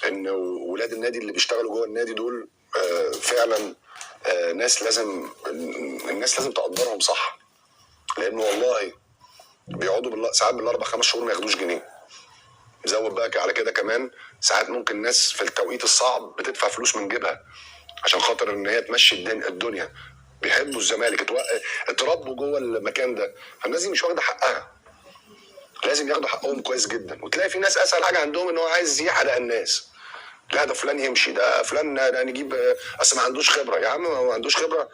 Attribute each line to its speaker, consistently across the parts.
Speaker 1: ان ولاد النادي اللي بيشتغلوا جوه النادي دول فعلا ناس الناس لازم تقدرهم صح، لان والله بيقعدوا ساعات بالاربع 5 شهور ما ياخدوش جنيه. زود بقى على كده كمان ساعات ممكن ناس في التوقيت الصعب بتدفع فلوس من جيبها عشان خاطر ان هي تمشي الدنيا. بيحبوا الزمالك، اتربوا جوه المكان ده، فالناس دي مش واخده حقها. لازم ياخدوا حقهم كويس جدا. وتلاقي في ناس اسهل حاجه عندهم ان هو عايز يحرق الناس. لا ده فلان يمشي، ده فلان ده نجيب، اصل ما عندوش خبره. يا عم ما عندوش خبره.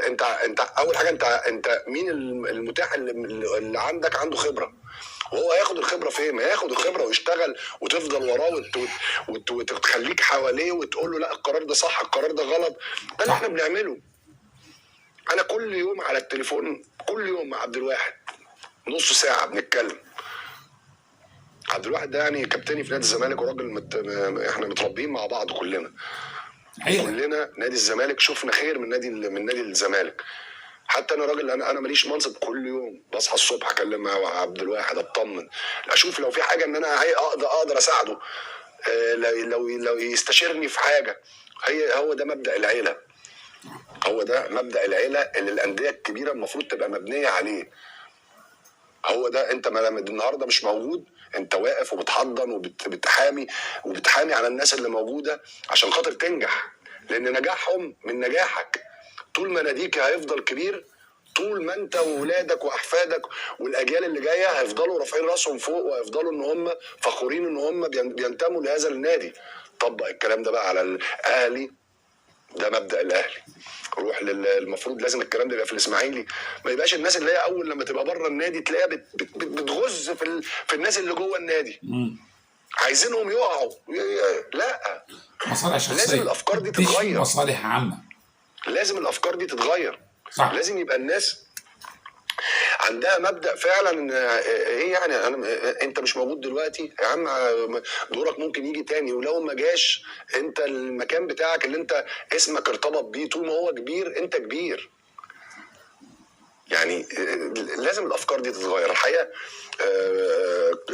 Speaker 1: انت اول حاجه انت مين المتاح اللي عندك عنده خبره؟ وهو هياخد الخبره فين؟ ما ياخد الخبره ويشتغل وتفضل وراه وتخليك حواليه وتقول له لا القرار ده صح القرار ده غلط. ده اللي احنا بنعمله. انا كل يوم على التليفون، كل يوم مع عبد الواحد نص ساعه بنتكلم. عبد الواحد ده يعني كابتني في نادي الزمالك وراجل احنا متربيين مع بعض كلنا. كلنا نادي الزمالك شفنا خير من نادي الزمالك. حتى انا راجل، انا ماليش منصب. كل يوم بصحى الصبح اكلم مع عبد الواحد، اطمن، اشوف لو في حاجه ان انا اقدر اساعده، لو يستشيرني في حاجه. هو ده مبدأ العيله. هو ده مبدأ العيله اللي الانديه الكبيره المفروض تبقى مبنيه عليه. هو ده. انت ما النهارده مش موجود، انت واقف وبتحضن وبتحامي على الناس اللي موجوده عشان خاطر تنجح، لان نجاحهم من نجاحك. طول ما ناديك هيفضل كبير، طول ما انت واولادك واحفادك والاجيال اللي جايه هيفضلوا رافعين راسهم فوق، وهيفضلوا ان هم فخورين ان هم بينتموا لهذا النادي. طبق الكلام ده بقى على الاهلي. ده مبدأ الاهلي. روح المفروض لازم الكلام ده يبقى في الاسماعيلي. ما يبقاش الناس اللي هي اول لما تبقى بره النادي تلاقيها بتغز في الناس اللي جوه النادي. عايزينهم يقعوا. لا،
Speaker 2: مصالح شخصيه.
Speaker 1: لازم الافكار دي تتغير.
Speaker 2: مصالح عامه.
Speaker 1: لازم الافكار دي تتغير.
Speaker 2: صح.
Speaker 1: لازم يبقى الناس عندها مبدأ فعلا. ايه يعني انت مش موجود دلوقتي يا عم، دورك ممكن يجي تاني. ولو ما جاش، انت المكان بتاعك اللي انت اسمك ارتبط بيه طول ما هو كبير، انت كبير. يعني لازم الافكار دي تتغير الحقيقه.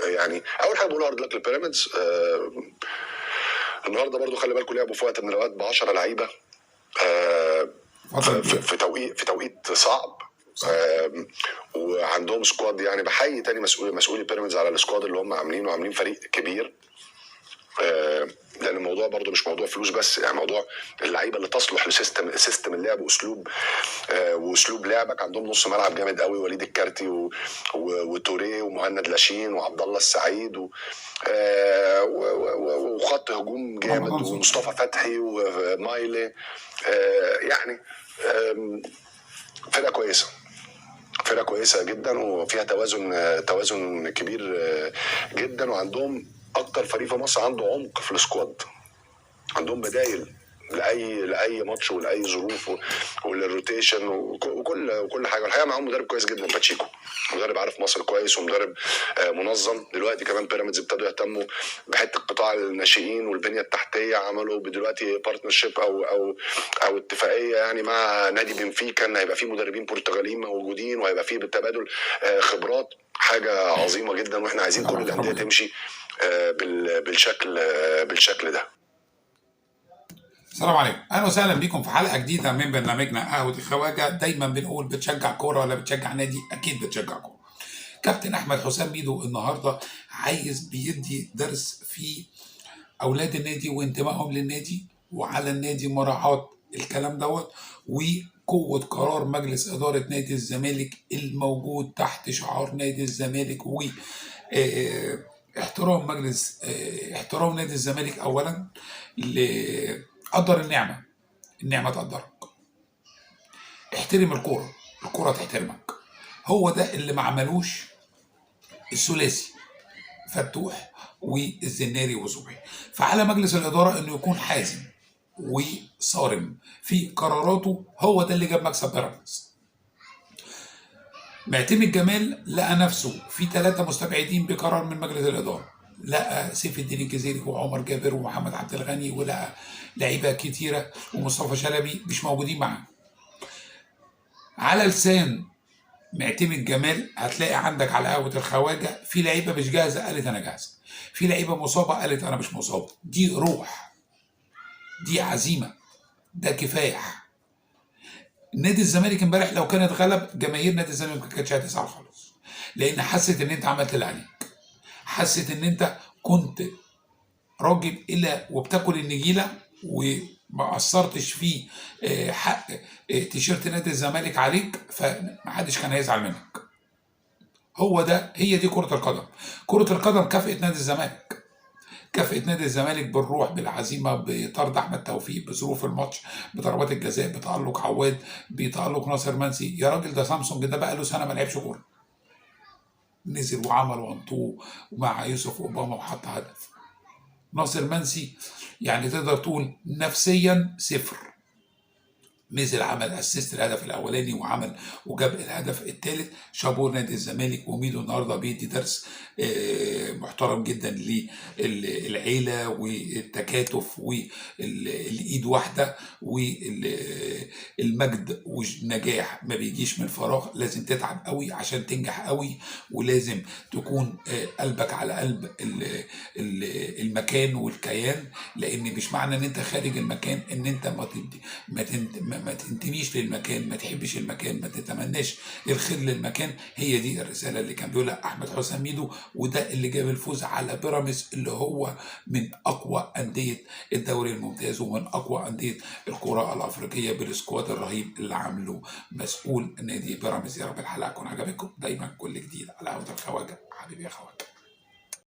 Speaker 1: يعني اول حاجه بقولها هارد لك للبيراميدز. النهارده برضو خلي بالكم لعبوا في وقت من الاوقات ب10 لعيبه في توقيت صعب. وعندهم سكواد. يعني بحيي تاني مسؤولي بيراميدز على السكواد اللي هم عاملين فريق كبير. لان الموضوع برضو مش موضوع فلوس بس، يعني موضوع اللعيبه اللي تصلح لسيستم اللعب واسلوب لعبك. عندهم نص ملعب جامد قوي، وليد الكارتي وتوريه ومهند لاشين وعبد الله السعيد وخط هجوم جامد ومصطفى فتحي ومايلي. يعني فرقه كويسه جدا، وفيها توازن كبير جدا. وعندهم اكتر فريق في مصر عنده عمق في السكواد. عندهم بدايل لاي ماتش ولاي ظروف وللروتيشن وكل حاجه. الحقيقه معاهم مدرب كويس جدا، باتشيكو، مدرب عارف مصر كويس ومدرب منظم. دلوقتي كمان بيراميدز ابتدوا يهتموا بحته قطاع الناشئين والبنيه التحتيه. عملوا دلوقتي بارتنرشيب او اتفاقيه يعني مع نادي بنفيكا ان هيبقى فيه مدربين برتغاليين موجودين، وهيبقى فيه بالتبادل خبرات. حاجه عظيمه جدا، واحنا عايزين كل الانديه تمشي بالشكل ده.
Speaker 2: السلام عليكم، اهلا وسهلا بكم في حلقه جديده من برنامجنا قهوه الخواجه. دايما بنقول بتشجع كوره ولا بتشجع نادي؟ اكيد بتشجع كوره. كابتن احمد حسام ميدو النهارده عايز بيدي درس في اولاد النادي وانتمائهم للنادي، وعلى النادي مراعاه الكلام دوت، وقوه قرار مجلس اداره نادي الزمالك الموجود تحت شعار نادي الزمالك و احترام نادي الزمالك. اولا قدر النعمه تقدرك. احترم الكوره تحترمك. هو ده اللي ما عملوش الثلاثي فتوح والزناري وزبعي. فعلى مجلس الاداره انه يكون حازم وصارم في قراراته. هو ده اللي جاب مكسب بيراميدز. معتمد جمال لقى نفسه في 3 مستبعدين بقرار من مجلس الاداره. لقى سيف الدين الجزيري وعمر جابر ومحمد عبد الغني، ولقى لعيبه كتيره ومصطفى شلبي مش موجودين معاه. على لسان معتمد جمال هتلاقي عندك على قهوه الخواجه في لعيبه مش جاهزه قالت انا جاهزه، في لعيبه مصابه قالت انا مش مصابه. دي روح، دي عزيمه، ده كفاح. نادي الزمالك امبارح لو كان اتغلب جماهير نادي الزمالك ما كانتش هتزعل خالص، لان حست ان انت عملت اللي عليك، حست ان انت كنت راجل الى وبتاكل النجيله وما قصرتش في حق تيشيرت نادي الزمالك عليك، فمحدش كان هيزعل منك. هو ده، هي دي كرة القدم. كرة القدم كافئت نادي الزمالك، كافئت نادي الزمالك بالروح، بالعزيمه، بطرد احمد توفيق، بظروف الماتش، بضربات الجزاء، بتالق عواد، بتالق ناصر منسي. يا راجل ده سامسونج ده بقى له سنه ما لعبش كوره، نزل وعمل وانطوه مع يوسف اوباما وحط هدف. ناصر منسي يعني تقدر تقول نفسيا صفر، نزل عمل اسيست الهدف الاولاني وجاب الهدف الثالث. شابور نادي الزمالك، وميدو النهارده بيدي درس محترم جدا للعيله والتكاتف والايد واحده، والمجد والنجاح ما بيجيش من فراغ، لازم تتعب قوي عشان تنجح قوي، ولازم تكون قلبك على قلب المكان والكيان، لان مش معنى ان انت خارج المكان ان انت ما تنتميش للمكان، ما تحبش المكان، ما تتمناش الخير للمكان. هي دي الرساله اللي كان بيقولها احمد حسام ميدو، وده اللي جاب الفوز على بيراميدز اللي هو من اقوى انديه الدوري الممتاز ومن اقوى انديه الكره الافريقيه بالسكواد الرهيب اللي عامله مسؤول نادي بيراميدز. يا رب الحلقه تكون عجبتكم. دايما كل جديد على قهوه الخواجه، حبيبي يا خواجه.